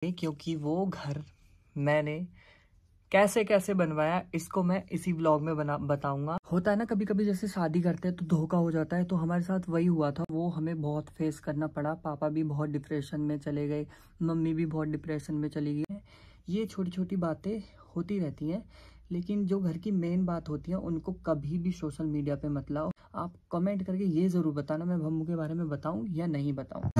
क्योंकि वो घर मैंने कैसे कैसे बनवाया इसको मैं इसी व्लॉग में बताऊंगा। होता है ना कभी कभी जैसे शादी करते हैं तो धोखा हो जाता है, तो हमारे साथ वही हुआ था। वो हमें बहुत फेस करना पड़ा। पापा भी बहुत डिप्रेशन में चले गए, मम्मी भी बहुत डिप्रेशन में चली गई। ये छोटी छोटी बातें होती रहती हैं, लेकिन जो घर की मेन बात होती है उनको कभी भी सोशल मीडिया पे मत लाओ। आप कमेंट करके ये जरूर बताना मैं भम्मू के बारे में बताऊं या नहीं बताऊं।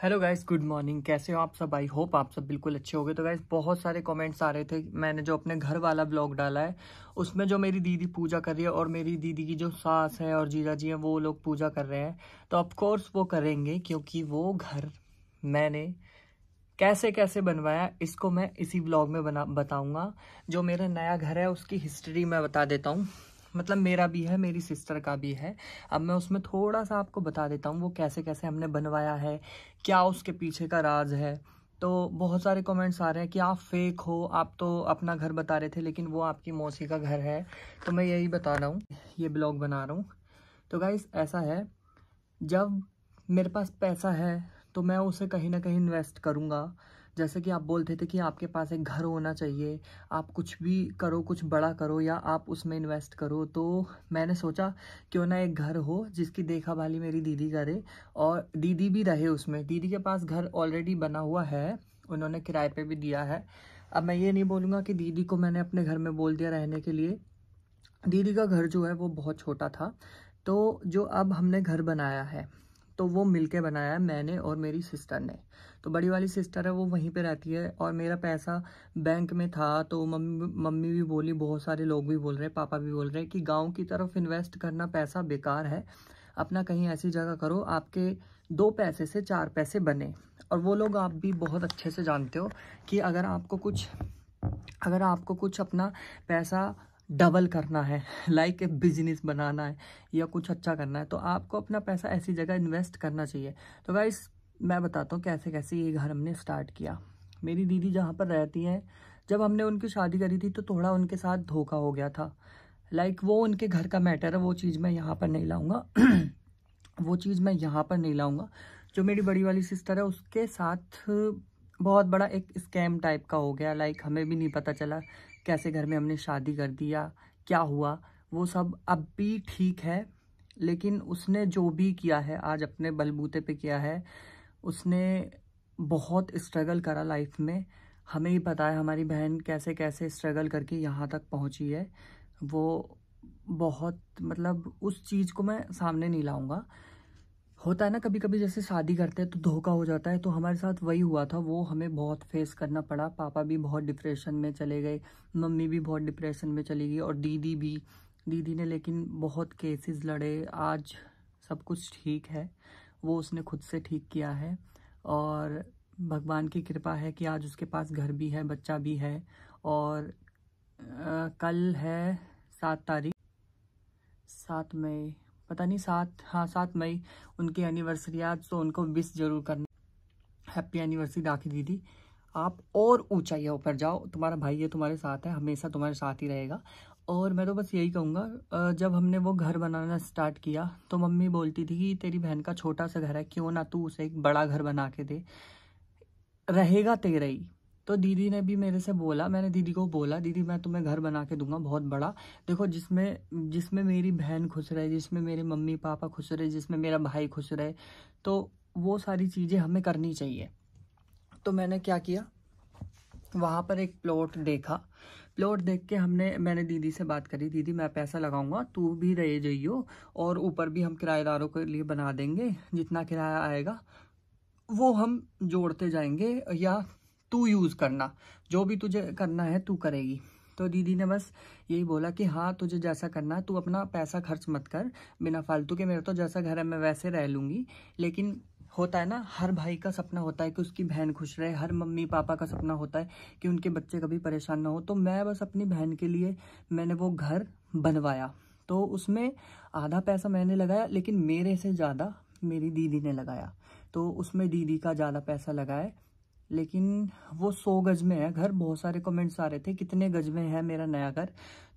Hello guys, good morning. कैसे हो आप सब? आई होप आप सब बिल्कुल अच्छे होंगे। तो गाइस बहुत सारे कमेंट्स आ रहे थे। मैंने जो अपने घर वाला ब्लॉग डाला है उसमें जो मेरी दीदी पूजा कर रही है और मेरी दीदी की जो सास है और जीजा जी हैं वो लोग पूजा कर रहे हैं। तो ऑफ कोर्स वो करेंगे, क्योंकि वो घर मैंने कैसे कैसे बनवाया इसको मैं इसी व्लॉग में बताऊंगा। जो मेरा नया घर है उसकी हिस्ट्री मैं बता देता हूँ। मतलब मेरा भी है, मेरी सिस्टर का भी है। अब मैं उसमें थोड़ा सा आपको बता देता हूँ वो कैसे कैसे हमने बनवाया है, क्या उसके पीछे का राज है। तो बहुत सारे कमेंट्स आ रहे हैं कि आप फेक हो, आप तो अपना घर बता रहे थे लेकिन वो आपकी मौसी का घर है। तो मैं यही बता रहा हूँ, ये ब्लॉग बना रहा हूँ। तो गाइस ऐसा है, जब मेरे पास पैसा है तो मैं उसे कहीं ना कहीं इन्वेस्ट करूँगा। जैसे कि आप बोलते थे कि आपके पास एक घर होना चाहिए, आप कुछ भी करो, कुछ बड़ा करो या आप उसमें इन्वेस्ट करो। तो मैंने सोचा क्यों ना एक घर हो जिसकी देखा भाली मेरी दीदी करे और दीदी भी रहे उसमें। दीदी के पास घर ऑलरेडी बना हुआ है, उन्होंने किराए पे भी दिया है। अब मैं ये नहीं बोलूँगा कि दीदी को मैंने अपने घर में बोल दिया रहने के लिए। दीदी का घर जो है वो बहुत छोटा था। तो जो अब हमने घर बनाया है तो वो मिलके बनाया है, मैंने और मेरी सिस्टर ने। तो बड़ी वाली सिस्टर है वो वहीं पे रहती है और मेरा पैसा बैंक में था। तो मम्मी भी बोली, बहुत सारे लोग भी बोल रहे हैं, पापा भी बोल रहे हैं कि गांव की तरफ इन्वेस्ट करना पैसा बेकार है, अपना कहीं ऐसी जगह करो आपके 2 पैसे से 4 पैसे बने। और वो लोग आप भी बहुत अच्छे से जानते हो कि अगर आपको कुछ अपना पैसा डबल करना है, लाइक ए बिजनेस बनाना है या कुछ अच्छा करना है, तो आपको अपना पैसा ऐसी जगह इन्वेस्ट करना चाहिए। तो गाइस मैं बताता हूँ कैसे कैसे ये घर हमने स्टार्ट किया। मेरी दीदी जहाँ पर रहती हैं, जब हमने उनकी शादी करी थी तो थोड़ा उनके साथ धोखा हो गया था। लाइक वो उनके घर का मैटर है, वो चीज़ मैं यहाँ पर नहीं लाऊंगा वो चीज़ मैं यहाँ पर नहीं लाऊंगा। जो मेरी बड़ी वाली सिस्टर है उसके साथ बहुत बड़ा एक स्कैम टाइप का हो गया। लाइक हमें भी नहीं पता चला कैसे घर में हमने शादी कर दिया, क्या हुआ वो सब अब भी ठीक है। लेकिन उसने जो भी किया है आज अपने बलबूते पे किया है। उसने बहुत स्ट्रगल करा लाइफ में। हमें ही पता है हमारी बहन कैसे कैसे स्ट्रगल करके यहाँ तक पहुँची है। वो बहुत मतलब उस चीज़ को मैं सामने नहीं लाऊंगा। होता है ना कभी कभी जैसे शादी करते हैं तो धोखा हो जाता है, तो हमारे साथ वही हुआ था। वो हमें बहुत फेस करना पड़ा। पापा भी बहुत डिप्रेशन में चले गए, मम्मी भी बहुत डिप्रेशन में चली गई और दीदी भी। दीदी ने लेकिन बहुत केसेस लड़े, आज सब कुछ ठीक है। वो उसने खुद से ठीक किया है और भगवान की कृपा है कि आज उसके पास घर भी है, बच्चा भी है। और कल है 7 तारीख, 7 मई, पता नहीं 7 मई उनकी एनिवर्सरी। आज तो उनको विश जरूर करना। हैप्पी एनिवर्सरी राखी दीदी, आप और ऊंचाइयों पर जाओ। तुम्हारा भाई है, तुम्हारे साथ है, हमेशा तुम्हारे साथ ही रहेगा। और मैं तो बस यही कहूँगा, जब हमने वो घर बनाना स्टार्ट किया तो मम्मी बोलती थी कि तेरी बहन का छोटा सा घर है, क्यों ना तू उसे एक बड़ा घर बना के दे, रहेगा तेरा ही। तो दीदी ने भी मेरे से बोला, मैंने दीदी को बोला, दीदी मैं तुम्हें घर बना के दूंगा बहुत बड़ा। देखो जिसमें जिसमें मेरी बहन खुश रहे, जिसमें मेरे मम्मी पापा खुश रहे, जिसमें मेरा भाई खुश रहे, तो वो सारी चीज़ें हमें करनी चाहिए। तो मैंने क्या किया, वहाँ पर एक प्लॉट देखा। प्लॉट देख के मैंने दीदी से बात करी, दीदी मैं पैसा लगाऊंगा, तू भी रह जाइयो और ऊपर भी हम किराएदारों के लिए बना देंगे, जितना किराया आएगा वो हम जोड़ते जाएंगे, या तू यूज़ करना, जो भी तुझे करना है तू करेगी। तो दीदी ने बस यही बोला कि हाँ तुझे जैसा करना है तू अपना पैसा खर्च मत कर बिना फालतू के, मेरा तो जैसा घर है मैं वैसे रह लूँगी। लेकिन होता है ना, हर भाई का सपना होता है कि उसकी बहन खुश रहे, हर मम्मी पापा का सपना होता है कि उनके बच्चे कभी परेशान ना हो। तो मैं बस अपनी बहन के लिए मैंने वो घर बनवाया। तो उसमें आधा पैसा मैंने लगाया, लेकिन मेरे से ज़्यादा मेरी दीदी ने लगाया। तो उसमें दीदी का ज़्यादा पैसा लगा है। लेकिन वो 100 गज में है घर। बहुत सारे कमेंट्स आ रहे थे कितने गज में है मेरा नया घर।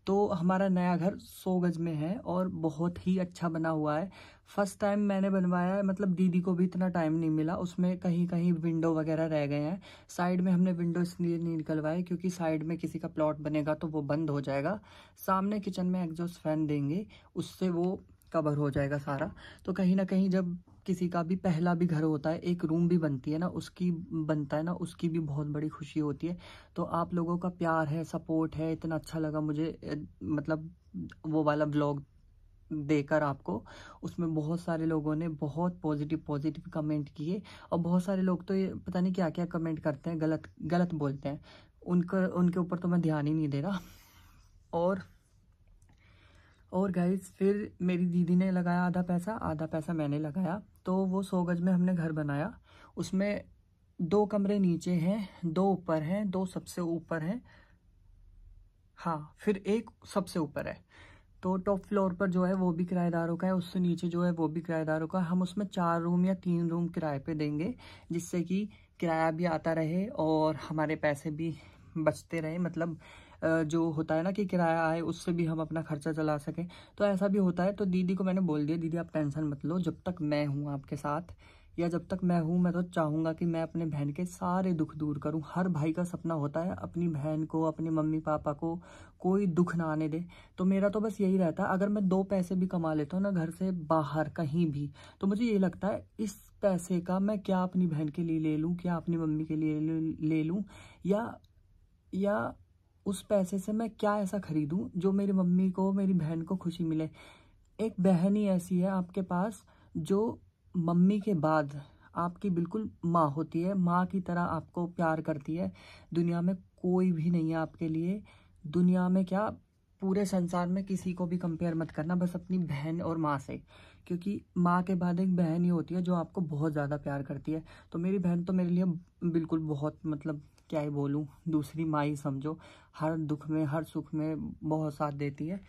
तो हमारा नया घर 100 गज में है और बहुत ही अच्छा बना हुआ है। फर्स्ट टाइम मैंने बनवाया है, मतलब दीदी को भी इतना टाइम नहीं मिला, उसमें कहीं कहीं विंडो वगैरह रह गए हैं। साइड में हमने विंडो इसलिए नहीं निकलवाए क्योंकि साइड में किसी का प्लॉट बनेगा तो वो बंद हो जाएगा। सामने किचन में एग्जॉस्ट फैन देंगे, उससे वो कवर हो जाएगा सारा। तो कहीं ना कहीं जब किसी का भी पहला भी घर होता है, एक रूम भी बनती है ना, उसकी बनता है ना, उसकी भी बहुत बड़ी खुशी होती है। तो आप लोगों का प्यार है, सपोर्ट है, इतना अच्छा लगा मुझे मतलब वो वाला व्लॉग देकर आपको। उसमें बहुत सारे लोगों ने बहुत पॉजिटिव पॉजिटिव कमेंट किए और बहुत सारे लोग तो ये पता नहीं क्या क्या कमेंट करते हैं, गलत गलत बोलते हैं। उनके ऊपर तो मैं ध्यान ही नहीं दे रहा। और गाइस फिर मेरी दीदी ने लगाया आधा पैसा मैंने लगाया। तो वो 100 गज में हमने घर बनाया। उसमें 2 कमरे नीचे हैं, 2 ऊपर हैं, 2 सबसे ऊपर हैं, हाँ फिर एक सबसे ऊपर है। तो टॉप फ्लोर पर जो है वो भी किराएदारों का है, उससे नीचे जो है वो भी किराएदारों का। हम उसमें 4 रूम या 3 रूम किराए पे देंगे, जिससे कि किराया भी आता रहे और हमारे पैसे भी बचते रहे। मतलब जो होता है ना कि किराया आए, उससे भी हम अपना खर्चा चला सकें। तो ऐसा भी होता है। तो दीदी को मैंने बोल दिया, दीदी आप टेंशन मत लो, जब तक मैं हूँ आपके साथ, या जब तक मैं हूँ, मैं तो चाहूँगा कि मैं अपने बहन के सारे दुख दूर करूँ। हर भाई का सपना होता है अपनी बहन को, अपने मम्मी पापा को कोई दुख ना आने दे। तो मेरा तो बस यही रहता है, अगर मैं 2 पैसे भी कमा लेता हूँ ना घर से बाहर कहीं भी, तो मुझे ये लगता है इस पैसे का मैं क्या अपनी बहन के लिए ले लूँ, क्या अपनी मम्मी के लिए ले लूँ, या उस पैसे से मैं क्या ऐसा खरीदूँ जो मेरी मम्मी को, मेरी बहन को खुशी मिले। एक बहन ही ऐसी है आपके पास जो मम्मी के बाद आपकी बिल्कुल माँ होती है, माँ की तरह आपको प्यार करती है। दुनिया में कोई भी नहीं है आपके लिए, दुनिया में क्या, पूरे संसार में किसी को भी कंपेयर मत करना, बस अपनी बहन और माँ से, क्योंकि माँ के बाद एक बहन ही होती है जो आपको बहुत ज़्यादा प्यार करती है। तो मेरी बहन तो मेरे लिए बिल्कुल बहुत, मतलब क्या ही बोलूँ, दूसरी माँ ही समझो। हर दुख में हर सुख में बहुत साथ देती है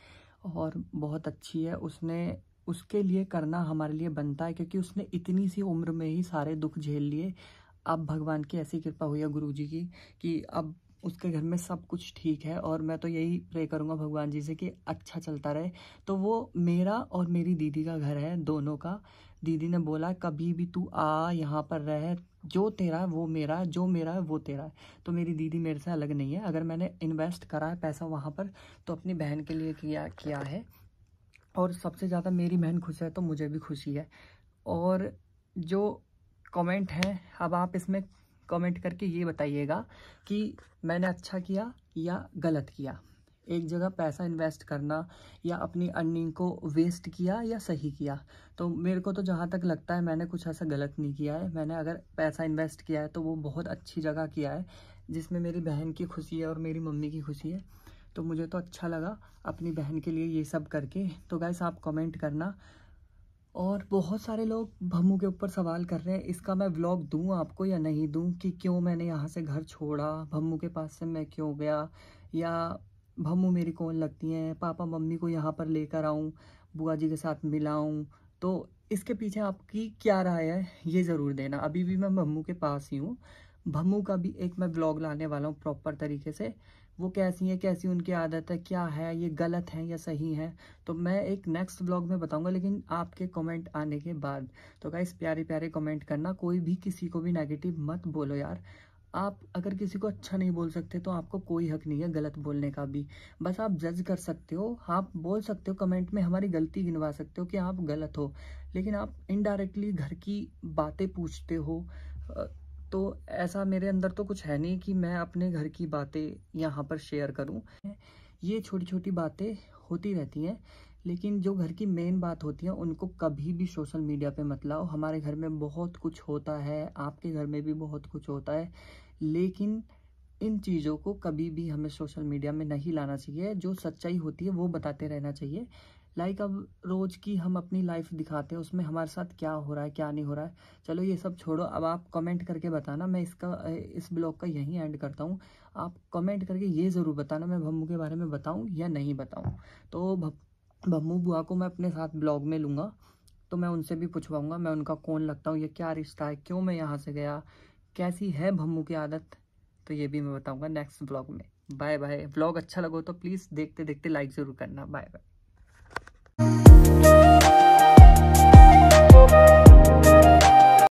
और बहुत अच्छी है। उसके लिए करना हमारे लिए बनता है, क्योंकि उसने इतनी सी उम्र में ही सारे दुख झेल लिए। अब भगवान की ऐसी कृपा हुई है, गुरु जी की, कि अब उसके घर में सब कुछ ठीक है। और मैं तो यही प्रे करूँगा भगवान जी से कि अच्छा चलता रहे। तो वो मेरा और मेरी दीदी का घर है, दोनों का। दीदी ने बोला कभी भी तू आ, यहाँ पर रह, जो तेरा है वो मेरा है, जो मेरा है वो तेरा है। तो मेरी दीदी मेरे से अलग नहीं है। अगर मैंने इन्वेस्ट करा है पैसा वहाँ पर, तो अपनी बहन के लिए किया है। और सबसे ज़्यादा मेरी बहन खुश है तो मुझे भी खुशी है। और जो कमेंट है, अब आप इसमें कमेंट करके ये बताइएगा कि मैंने अच्छा किया या गलत किया। एक जगह पैसा इन्वेस्ट करना या अपनी अर्निंग को वेस्ट किया या सही किया। तो मेरे को तो जहाँ तक लगता है मैंने कुछ ऐसा गलत नहीं किया है। मैंने अगर पैसा इन्वेस्ट किया है तो वो बहुत अच्छी जगह किया है, जिसमें मेरी बहन की खुशी है और मेरी मम्मी की खुशी है। तो मुझे तो अच्छा लगा अपनी बहन के लिए ये सब करके। तो गाइस आप कमेंट करना। और बहुत सारे लोग भम्मू के ऊपर सवाल कर रहे हैं, इसका मैं व्लॉग दूं आपको या नहीं दूं, कि क्यों मैंने यहाँ से घर छोड़ा, भम्मू के पास से मैं क्यों गया, या भम्मू मेरी कौन लगती हैं, पापा मम्मी को यहाँ पर लेकर आऊँ, बुआ जी के साथ मिलाऊँ। तो इसके पीछे आपकी क्या राय है ये ज़रूर देना। अभी भी मैं भम्मू के पास ही हूँ। भम्मू का भी एक मैं व्लॉग लाने वाला हूँ प्रॉपर तरीके से। वो कैसी है, कैसी उनकी आदत है, क्या है, ये गलत है या सही है, तो मैं एक नेक्स्ट व्लॉग में बताऊंगा, लेकिन आपके कमेंट आने के बाद। तो गाइस प्यारे प्यारे कमेंट करना, कोई भी किसी को भी नेगेटिव मत बोलो यार। आप अगर किसी को अच्छा नहीं बोल सकते तो आपको कोई हक नहीं है गलत बोलने का भी। बस आप जज कर सकते हो, आप बोल सकते हो कमेंट में, हमारी गलती गिनवा सकते हो कि आप गलत हो, लेकिन आप इनडायरेक्टली घर की बातें पूछते हो। तो ऐसा मेरे अंदर तो कुछ है नहीं कि मैं अपने घर की बातें यहाँ पर शेयर करूँ। ये छोटी छोटी बातें होती रहती हैं, लेकिन जो घर की मेन बात होती है उनको कभी भी सोशल मीडिया पे मत लाओ। हमारे घर में बहुत कुछ होता है, आपके घर में भी बहुत कुछ होता है, लेकिन इन चीज़ों को कभी भी हमें सोशल मीडिया में नहीं लाना चाहिए। जो सच्चाई होती है वो बताते रहना चाहिए। लाइक अब रोज़ की हम अपनी लाइफ दिखाते हैं, उसमें हमारे साथ क्या हो रहा है क्या नहीं हो रहा है। चलो ये सब छोड़ो, अब आप कमेंट करके बताना। मैं इस ब्लॉग का यहीं एंड करता हूँ। आप कमेंट करके ये ज़रूर बताना मैं भम्मू के बारे में बताऊँ या नहीं बताऊँ। तो भम्मू बुआ को मैं अपने साथ ब्लॉग में लूँगा, तो मैं उनसे भी पूछवाऊँगा मैं उनका कौन लगता हूँ, ये क्या रिश्ता है, क्यों मैं यहाँ से गया, कैसी है भम्मू की आदत। तो ये भी मैं बताऊँगा नेक्स्ट ब्लॉग में। Bye bye. व्लॉग अच्छा लगा तो प्लीज़ देखते देखते लाइक ज़रूर करना। Bye bye.